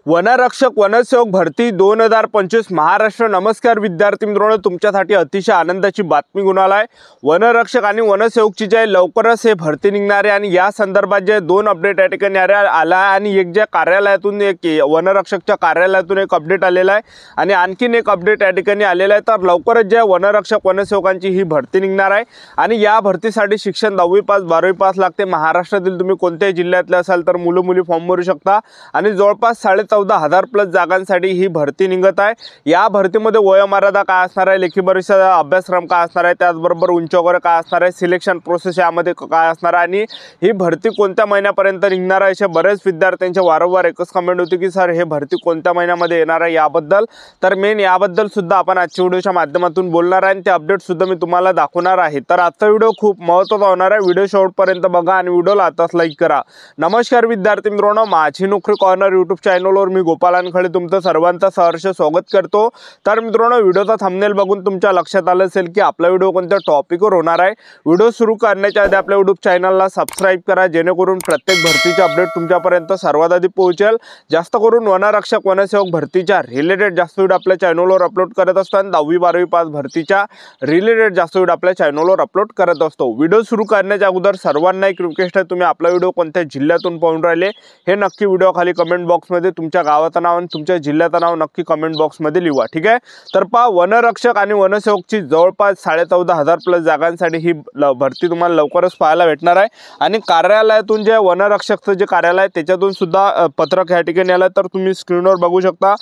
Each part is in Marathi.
वनरक्षक वनसेवक भरती 2025 महाराष्ट्र। नमस्कार विद्यार्थी मित्रांनो, तुमच्यासाठी अतिशय आनंदाची बातमी घेऊन आलाय। वनरक्षक आणि वनसेवकची जे लवकरच हे भरती निघणार आहे आणि या संदर्भात जे दोन अपडेट या ठिकाणी आला आणि एक जे कार्यालयातून एक वनरक्षकच्या कार्यालयातून एक अपडेट आलेला आहे आणि आणखीन एक अपडेट या ठिकाणी आलेला आहे। तर लवकरच जे वनरक्षक वनसेवकांची ही भरती निघणार आहे आणि या भरतीसाठी शिक्षण 10वी पास 12वी पास लागते। महाराष्ट्रातील तुम्ही कोणत्याही जिल्ह्यातले असाल तर मुलं मुली फॉर्म भरू शकता आणि जवळपास 14,500 प्लस जागांसाठी ही भरती निघत आहे। या भरतीमध्ये वयोमर्यादा काय असणार आहे, लेखी परीक्षा अभ्यासक्रम काय असणार आहे, त्याचबरोबर उंची वगैरे काय असणार आहे, सिलेक्शन प्रोसेस यामध्ये काय असणार आहे आणि ही भरती कोणत्या महिन्यापर्यंत निघणार आहे। अशा बरेच विद्यार्थ्यांचे वारंवार एकच कमेंट होती की सर हे भरती कोणत्या महिन्यामध्ये येणार आहे याबद्दल। तर मेन याबद्दल सुद्धा आपण आजच्या व्हिडिओच्या माध्यमातून बोलणार आहे आणि ते अपडेट सुद्धा मी तुम्हाला दाखवणार आहे। तर आजचा व्हिडिओ खूप महत्त्वाचा होणार आहे, व्हिडिओ शेवटपर्यंत बघा आणि व्हिडिओला आताच लाईक करा। नमस्कार विद्यार्थी मित्रांनो, माझी नोकरी कॉर्नर यूट्यूब चॅनलवर मी गोपाल अनखळे तुमचं सर्वांचं सहर्ष स्वागत करतो। तर मित्रांनो, व्हिडिओचा थंबनेल बघून तुमच्या लक्षात आलं असेल की आपला व्हिडिओ कोणत्या टॉपिकवर होणार आहे। व्हिडिओ सुरू करण्याच्या आधी आपल्या यूट्यूब चॅनलला सबस्क्राइब करा, जेणेकरून प्रत्येक भरतीचे अपडेट तुमच्यापर्यंत सर्वात आधी पोहोचेल। जास्त करून वनरक्षक वनसेवक भरतीच्या रिलेटेड जास्त व्हिडिओ आपल्या चॅनलवर अपलोड करत असतो आणि 10वी 12वी पास भरतीच्या रिलेटेड जास्त व्हिडिओ आपल्या चॅनलवर अपलोड करत असतो। व्हिडिओ सुरू करण्याच्या अगोदर सर्वांना एक रिक्वेस्ट आहे, तुम्ही आपला व्हिडिओ कोणत्या जिल्ह्यातून पाहून राहिले हे नक्की व्हिडिओ खाली कमेंट बॉक्समध्ये तुमच्या गावाचं नाव आणि तुमच्या जिल्ह्याचं नाव नक्की कमेंट बॉक्समध्ये लिहा, ठीक आहे। तर पहा, वनरक्षक आणि वनसेवकची जवळपास 14,500 प्लस जागांसाठी ही भरती तुम्हाला लवकरच पाहायला भेटणार आहे आणि कार्यालयातून जे वनरक्षकचं जे कार्यालय आहे त्याच्यातून सुद्धा पत्रक या ठिकाणी आलं। तर तुम्ही स्क्रीनवर बघू शकता,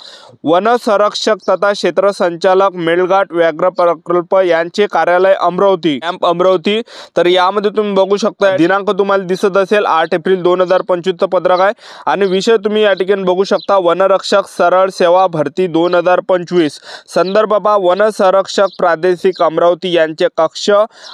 वन संरक्षक तथा क्षेत्र संचालक मेळघाट व्याघ्र प्रकल्प यांचे कार्यालय अमरावती, कॅम्प अमरावती। तर यामध्ये तुम्ही बघू शकता दिनांक तुम्हाला दिसत असेल 8 एप्रिल 2025 चं पत्रक आहे आणि विषय तुम्ही या ठिकाणी बघू शकता, वनरक्षक सरळ सेवा भरती 2025। संदर्भ पहा, वन संरक्षक प्रादेशिक अमरावती यांचे कक्ष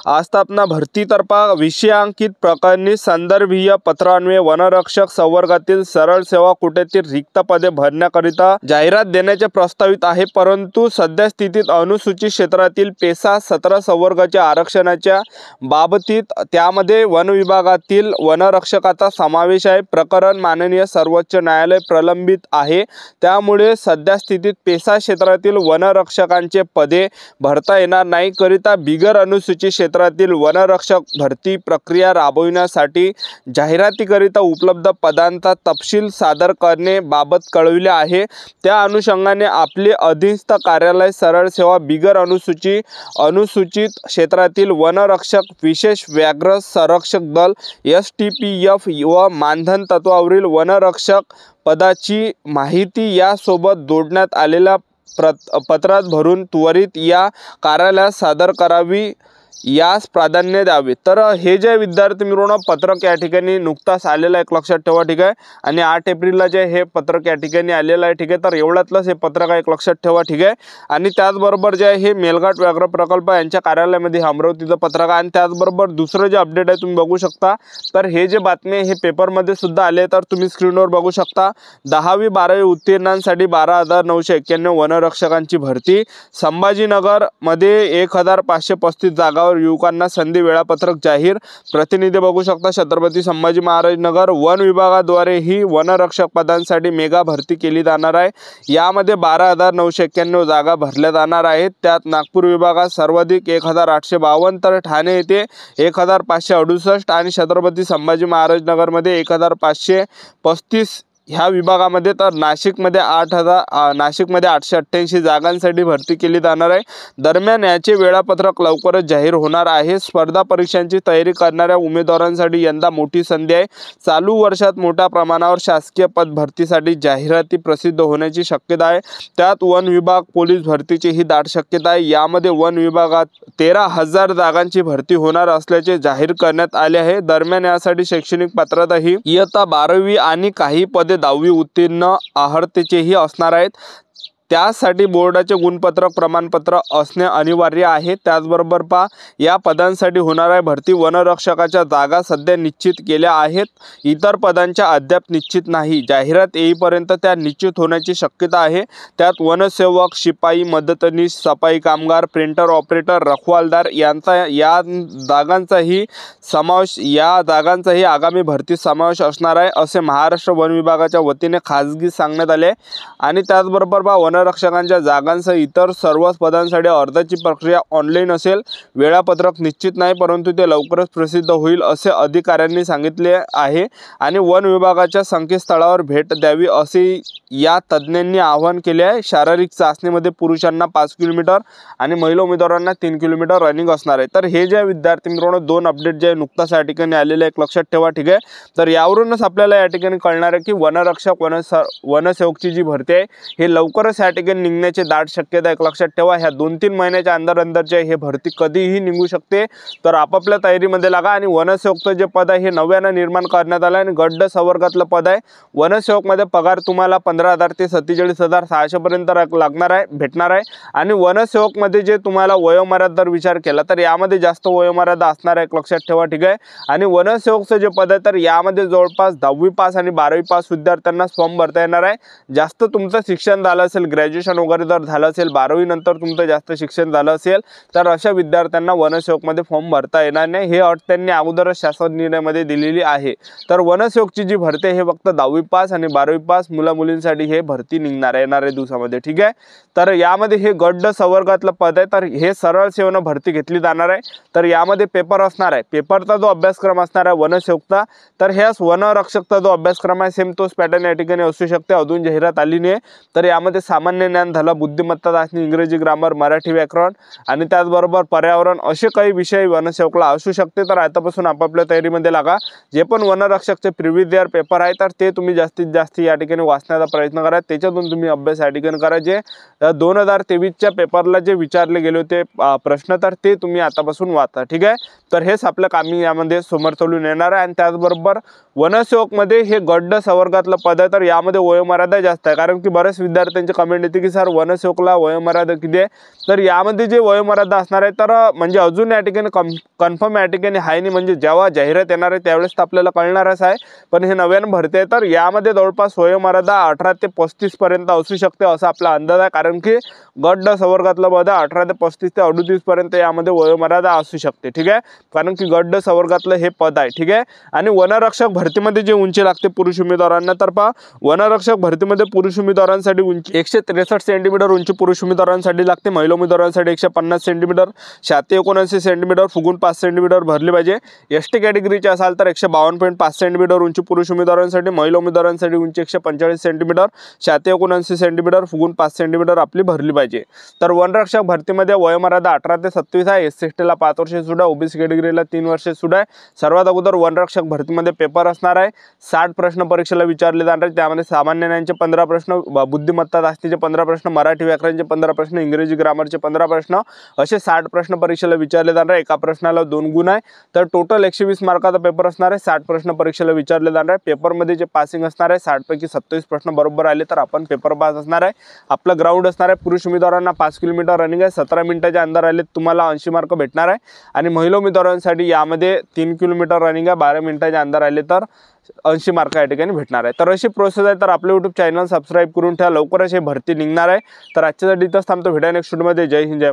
आस्थापना भरतीतर्फा विषयांकित प्रकरणी संदर्भीय पत्रान्वये वनरक्षक संवर्गातील सरळ सेवा कोट्यातील रिक्त पदे भरण्याकरिता जाहिरात देण्याचे प्रस्तावित आहे। परंतु सध्या स्थितीत अनुसूचित क्षेत्रातील पेसा 17 संवर्गाच्या आरक्षणाच्या बाबतीत त्यामध्ये वन विभागातील वनरक्षकाचा समावेश आहे। प्रकरण माननीय सर्वोच्च न्यायालय प्रलंबित आहे, त्यामुळे सध्या स्थितीत पेसा क्षेत्रातील वनरक्षकांचे पदे भरता येणार नाही करिता बिगर अनुसूचित क्षेत्रातील वनरक्षक भरती प्रक्रिया राबविण्यासाठी जाहिरातीकरिता उपलब्ध पदांचा तपशील सादर करणे बाबत कळविले आहे। त्या अनुषंगाने आपले अधीनस्थ कार्यालय सरळ सेवा बिगर अनुसूचित क्षेत्रातील वनरक्षक विशेष व्याघ्र संरक्षक दल STPF व मानधन तत्वावरील वनरक्षक पदाची माहिती यासोबत जोडण्यात आलेल्या पत्रात भरून त्वरित या कार्यालयात सादर करावी यास प्राधान्य द्यावे। तर हे जे विद्यार्थी मित्रांनो पत्रक या ठिकाणी नुकताच आलेलं एक लक्षात ठेवा, ठीक आहे। आणि 8 एप्रिलला जे हे पत्रक या ठिकाणी आलेलं आहे, ठीक आहे। तर एवढ्यातलंच हे पत्रक एक लक्षात ठेवा, ठीक आहे। आणि त्याचबरोबर जे हे मेळघाट व्याघ्र प्रकल्प यांच्या कार्यालयामध्ये अमरावतीचं पत्रक आहे आणि त्याचबरोबर दुसरं जे अपडेट आहे तुम्ही बघू शकता। तर हे जे बातमी हे पेपरमध्ये सुद्धा आले, तर तुम्ही स्क्रीनवर बघू शकता, 10वी 12वी उत्तीर्णांसाठी 12,991 वनरक्षकांची भरती। संभाजीनगर मध्ये 1,535 जागा युवकांना संधी, वेळापत्रक जाहीर। प्रतिनिधी बघू शकता, छत्रपती संभाजी महाराज नगर वन विभागाद्वारे ही वनरक्षक पदांसाठी मेगा भरती केली जाणार आहे। यामध्ये 12,991 जागा भरल्या जाणार आहेत। त्यात नागपूर विभागात सर्वाधिक 1,852, तर ठाणे येथे 1,568 आणि छत्रपती संभाजी महाराज नगर मध्ये 1,535 ह्या विभागामध्ये, तर नाशिकमध्ये 888 जागांसाठी भरती केली जाणार आहे। दरम्यान याचे वेळापत्रक लवकरच जाहीर होणार आहे। स्पर्धा परीक्षांची तयारी करणाऱ्या उमेदवारांसाठी यंदा मोठी संधी आहे। चालू वर्षात मोठ्या प्रमाणावर शासकीय पद भरतीसाठी जाहिराती प्रसिद्ध होण्याची शक्यता आहे। त्यात वन विभाग पोलीस भरतीची ही दाट शक्यता आहे। यामध्ये वन विभागात 13,000 जागांची भरती होणार असल्याचे जाहीर करण्यात आले आहे। दरम्यान यासाठी शैक्षणिक पात्रता ही इयत्ता 12वी आणि काही पदे 10वी उत्तीर्ण अर्हतेचेही असणार आहेत। त्यासाठी बोर्डाचे गुणपत्रक प्रमाणपत्र असणे अनिवार्य आहे। त्याचबरोबर या पदांसाठी होणाऱ्या भरती वनरक्षकाच्या जागा सध्या निश्चित केल्या आहेत, इतर पदांच्या अद्याप निश्चित नाही। जाहिरात येईपर्यंत त्या निश्चित होण्याची शक्यता आहे। त्यात वनसेवक, शिपाई, मदतनीस, सफाई कामगार, प्रिंटर ऑपरेटर, रखवालदार या जागांचाही आगामी भरतीत समावेश असणार आहे, असे महाराष्ट्र वन विभागाच्या वतीने खासगी सांगण्यात आले। आणि त्याचबरोबर वनरक्षकांच्या जागांसह इतर सर्व पदांसाठी अर्जाची प्रक्रिया ऑनलाईन असेल। वेळापत्रक निश्चित नाही, परंतु ते लवकरच प्रसिद्ध होईल असे अधिकाऱ्यांनी सांगितले आहे। आणि वन विभागाच्या संकेतस्थळावर भेट द्यावी असे या तज्ज्ञांनी आवाहन केले आहे। शारीरिक चाचणीमध्ये पुरुषांना 5 किलोमीटर आणि महिला उमेदवारांना 3 किलोमीटर रनिंग असणार आहे। तर हे जे विद्यार्थी मित्रांनो 2 अपडेट जे नुकताच या ठिकाणी आलेले एक लक्षात ठेवा, ठीक आहे। तर यावरूनच आपल्याला या ठिकाणी कळणार आहे की वनरक्षक वनसेवकची जी भरती आहे हे लवकरच या ठिकाणी निघण्याची दाट शक्यता एक लक्षात ठेवा। ह्या 2-3 महिन्याच्या अंदरचे हे भरती कधीही निघू शकते। तर आपापल्या तयारीमध्ये लागा। आणि वनसेवकचं जे पद आहे हे नव्याने निर्माण करण्यात आलं आणि गट संवर्गातलं पद आहे। वनसेवकमध्ये पगार तुम्हाला 15,000 ते 47,600 पर्यंत लागणार आहे, भेटणार आहे। आणि वनसेवकमध्ये जे तुम्हाला वयोमर्यादा जर विचार केला तर यामध्ये जास्त वयोमर्यादा असणार आहे एक लक्षात ठेवा, ठीक आहे। आणि वनसेवकचं जे पद आहे तर यामध्ये जवळपास 10वी पास आणि 12वी पास विद्यार्थ्यांना फॉर्म भरता येणार आहे। जास्त तुमचं शिक्षण झालं असेल, ग्रॅज्युएशन वगैरे जर झालं असेल, 12वी नंतर तुमचं जास्त शिक्षण झालं असेल तर अशा विद्यार्थ्यांना वनसेवकमध्ये फॉर्म भरता येणार नाही। हे अट त्यांनी अगोदरच शासन निर्णयामध्ये दिलेली आहे। तर वनसेवकची जी भरती आहे हे फक्त 10वी पास आणि 12वी पास मुला-मुलींसाठी हे भरती निघणार आहे येणाऱ्या दिवसामध्ये, ठीक आहे। तर यामध्ये हे गट संवर्गातलं पद आहे, तर हे सरळ सेवेनं भरती घेतली जाणार आहे। तर यामध्ये पेपर असणार आहे। पेपरचा जो अभ्यासक्रम असणार आहे वनसेवकचा, तर ह्याच वनरक्षकचा जो अभ्यासक्रम आहे सेम तोच पॅटर्न या ठिकाणी असू शकते, अजून जाहिरात आली नाही। तर यामध्ये सामान्य ज्ञान झालं, बुद्धिमत्ता चाचणी, इंग्रजी ग्रामर, मराठी व्याकरण आणि त्याचबरोबर पर्यावरण असे काही विषय वनसेवकला असू शकते। तर आतापासून आपापल्या तयारीमध्ये लागा। जे पण वनरक्षकचे प्रिव्हियस इयर पेपर आहे तर ते तुम्ही जास्तीत जास्त या ठिकाणी वाचण्याचा प्रयत्न करा, त्याच्यातून तुम्ही अभ्यास या ठिकाणी करा। जे 2023च्या पेपरला जे विचारले गेले होते प्रश्न तर ते तुम्ही आतापासून वाचा, ठीक आहे। तर हेच आपलं कामी यामध्ये समोर चालून येणार आहे। आणि त्याचबरोबर वनसेवकमध्ये हे गट संवर्गातलं पद आहे, तर यामध्ये वयोमर्यादा जास्त आहे, कारण की बरेच विद्यार्थ्यांची कमेंट येते की सर वनसेवकला वयोमर्यादा किती आहे। तर यामध्ये जे वयोमर्यादा असणार आहे तर म्हणजे अजून या ठिकाणी कन्फर्म या ठिकाणी आहे नाही, म्हणजे जेव्हा जाहिरात येणार आहे त्यावेळेस तर आपल्याला कळणारच आहे। पण हे नव्यानं भरती आहे तर यामध्ये जवळपास वयोमर्यादा 18 ते 35 पर्यंत असू शकते असा आपला अंदाज आहे, कारण की गट संवर्गातलं पद 18 ते 35 ते 38 पर्यंत यामध्ये वयोमर्यादा असू शकते, ठीक आहे। कारण की गट संवर्गातलं हे पद आहे, ठीक आहे। आणि वनरक्षक भरतीमध्ये जे उंची लागते पुरुष उमेदवारांना, तर वनरक्षक भरतीमध्ये पुरुष उमेदवारांसाठी उंची 163 सेंटीमीटर उंची पुरुष उमेदवारांसाठी लागते, महिला उमेदवारांसाठी 150 सेंटीमीटर, छाती 79 सेंटीमीटर, फुगून 5 सेंटीमीटर भरली पाहिजे। एसटी कॅटेगरीचे असाल तर 152.5 सेंटीमीटर उंची पुरुष उमेदवारांसाठी, महिला उमेदवारांसाठी उंची 145 सेंटीमीटर, छाती 79 सेंटीमीटर, फुगून 5 सेंटीमीटर आपली भरली पाहिजे। तर वनरक्षक भरतीमध्ये वयोमर्यादा 18 ते 27 आहे। SC/ST ला 5 वर्षे सुद्धा, ओबीसी कॅटेगरीला 3 वर्षे सुद्धा आहे। सर्वात अगोदर वनरक्षक भरतीमध्ये पेपर असणार आहे, 60 प्रश्न परीक्षेला विचारले जाणार आहेत। त्यामध्ये सामान्य ज्ञानाचे 15 प्रश्न, बुद्धिमत्ता चाचणीचे 15 प्रश्न, मराठी व्याकरणचे 15 प्रश्न, इंग्रजी ग्रामरचे 15 प्रश्न असे 60 प्रश्न परीक्षेला विचारले जाणार आहे। एका प्रश्नाला 2 गुण आहे, तर टोटल 120 मार्काचा पेपर असणार आहे। 60 प्रश्न परीक्षेला विचारले जाणार आहे। पेपरमध्ये जे पासिंग असणार आहे 60 पैकी 27 प्रश्न बरोबर आले तर आपण पेपर पास असणार आहे। आपलं ग्राउंड असणार आहे, पुरुष उमेदवारांना 5 किलोमीटर रनिंग आहे, 17 मिनिटाच्या अंदर आले तुम्हाला 80 मार्क भेटणार आहे। आणि महिला उमेदवारांसाठी यामध्ये 3 किलोमीटर रनिंग आहे, 12 मिनिटाच्या अंदर आले तर 80 मार्क या ठिकाणी भेटणार आहे। तर अशी प्रोसेस आहे। तर आपलं यूट्यूब चॅनल सबस्क्राईब करून ठेवा, लवकरच हे भरती निघणार आहे। तर आजच्यासाठी इथंच थांबतो, भेटूया नेक्स्ट व्हिडिओमध्ये। जय हिंद, जय